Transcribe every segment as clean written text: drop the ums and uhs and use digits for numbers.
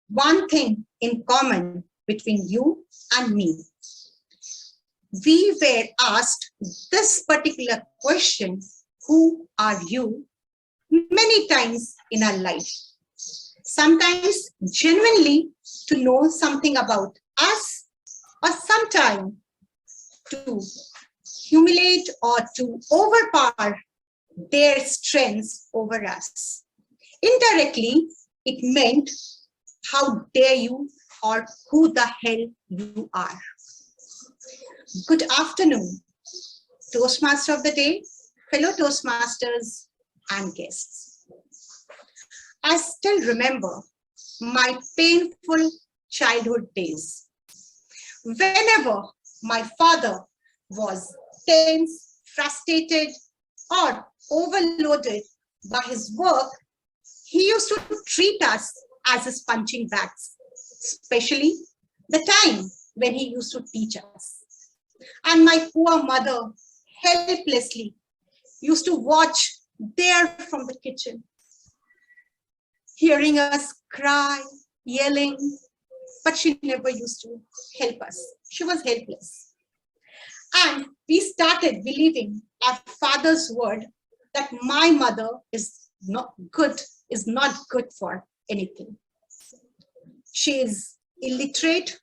one thing in common between you and me. We were asked this particular question, who are you, many times in our life. Sometimes genuinely to know something about us, or sometimes to humiliate or to overpower their strengths over us. Indirectly, it meant, how dare you, or who the hell you are. Good afternoon, Toastmaster of the day, fellow Toastmasters and guests. I still remember my painful childhood days. Whenever my father was tense, frustrated, or overloaded by his work, he used to treat us as his punching bags, especially the time when he used to teach us. And my poor mother helplessly used to watch there from the kitchen, hearing us cry, yelling, but she never used to help us. She was helpless. And we started believing our father's word that my mother is not good for anything. She is illiterate.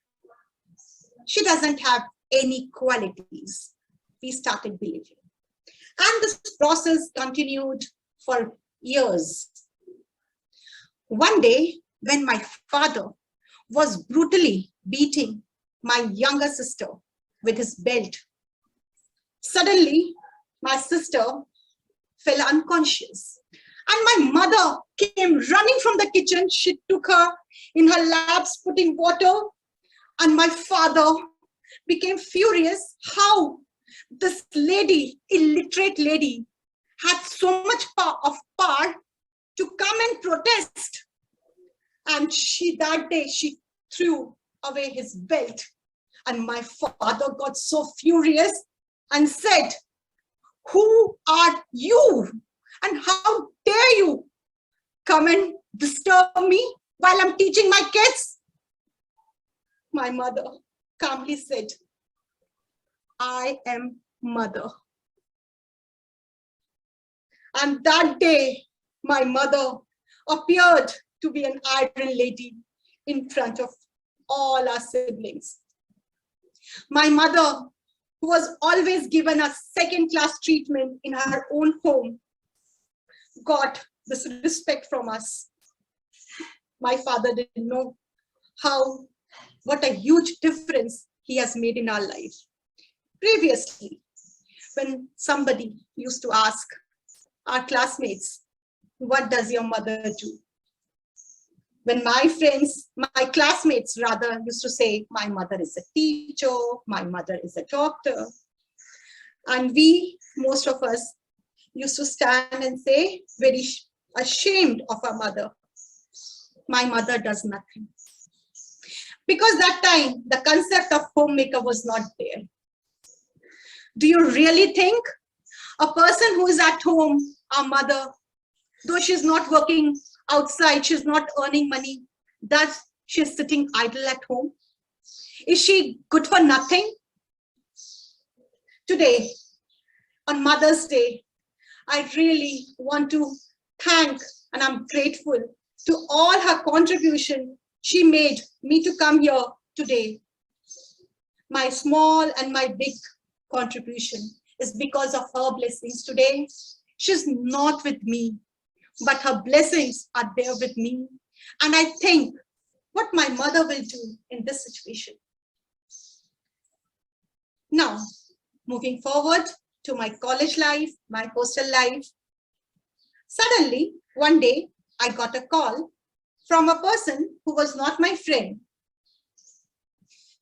She doesn't have any qualities. We started believing. And this process continued for years. One day, when my father was brutally beating my younger sister with his belt, suddenly my sister fell unconscious. And my mother came running from the kitchen. She took her in her laps, putting water. And my father became furious how this lady, illiterate lady, had so much power to come and protest. And that day, she threw away his belt. And my father got so furious and said, "Who are you? And how dare you come and disturb me while I'm teaching my kids?" My mother calmly said, "I am mother." And that day, my mother appeared to be an iron lady in front of all our siblings. My mother, who was always given us second-class treatment in her own home, got this respect from us. My father didn't know what a huge difference he has made in our life. Previously, when somebody used to ask our classmates, "What does your mother do?" When my classmates rather used to say, "My mother is a teacher, my mother is a doctor." And most of us, used to stand and say, very ashamed of our mother, "My mother does nothing." Because that time, the concept of homemaker was not there. Do you really think a person who is at home, our mother, though she's not working outside, she's not earning money, that she's sitting idle at home? Is she good for nothing? Today, on Mother's Day, I really want to thank, and I'm grateful to all her contribution she made me to come here today. My small and my big contribution is because of her blessings today. She's not with me, but her blessings are there with me. And I think what my mother will do in this situation. Now, moving forward to my college life, my hostel life. Suddenly, one day, I got a call from a person who was not my friend.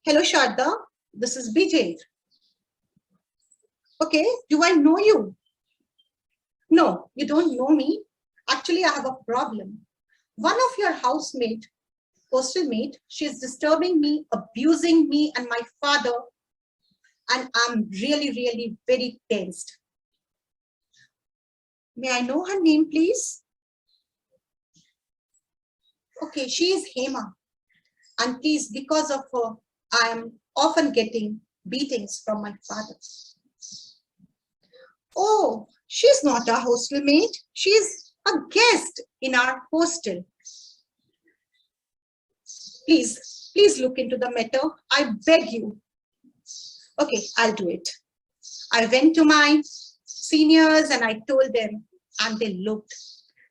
"Hello, Sharda, this is BJ. "Okay, do I know you?" "No, you don't know me. Actually, I have a problem. One of your hostel mate, she's disturbing me, abusing me and my father, and I'm really, really very tensed. May I know her name, please?" "Okay, she is Hema." And please, because of her, I am often getting beatings from my father. Oh, she's not our hostel mate. She's a guest in our hostel. Please look into the matter. I beg you. Okay, I'll do it. I went to my seniors and I told them, and they looked.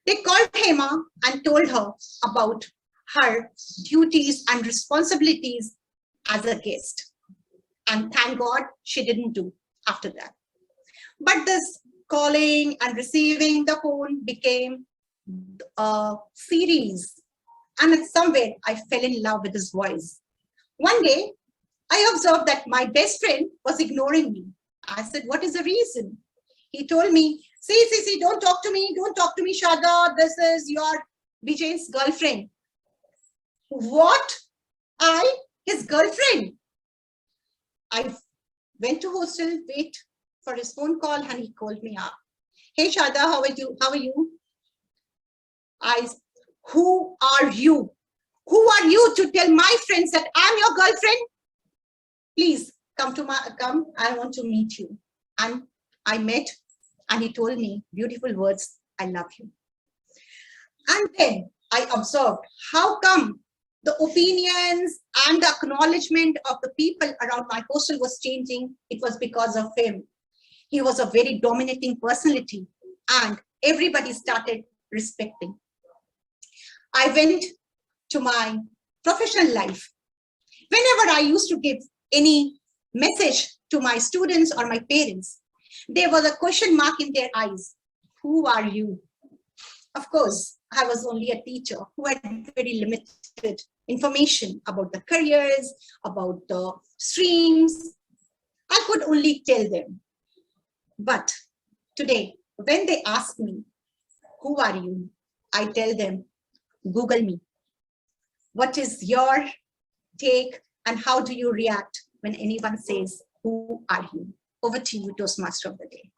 They called Hema and told her about her duties and responsibilities as a guest. And thank God she didn't do after that. But this calling and receiving the phone became a series. And somewhere I fell in love with his voice. One day, I observed that my best friend was ignoring me. I said, what is the reason? He told me, see, don't talk to me, Sharda. This is your Vijay's girlfriend. What? His girlfriend? I went to hostel, wait for his phone call, and he called me up. Hey, Sharda, how are you? Who are you? Who are you to tell my friends that I'm your girlfriend? Please come. I want to meet you. And I met, and he told me beautiful words. I love you. And then I observed how come the opinions and the acknowledgement of the people around my hostel was changing. It was because of him. He was a very dominating personality, and everybody started respecting. I went to my professional life. Whenever I used to give any message to my students or my parents, there was a question mark in their eyes. Who are you? Of course, I was only a teacher who had very limited information about the careers, about the streams. I could only tell them. But today, when they ask me, who are you? I tell them, Google me. What is your take and how do you react when anyone says, who are you? Over to you, Toastmaster of the day.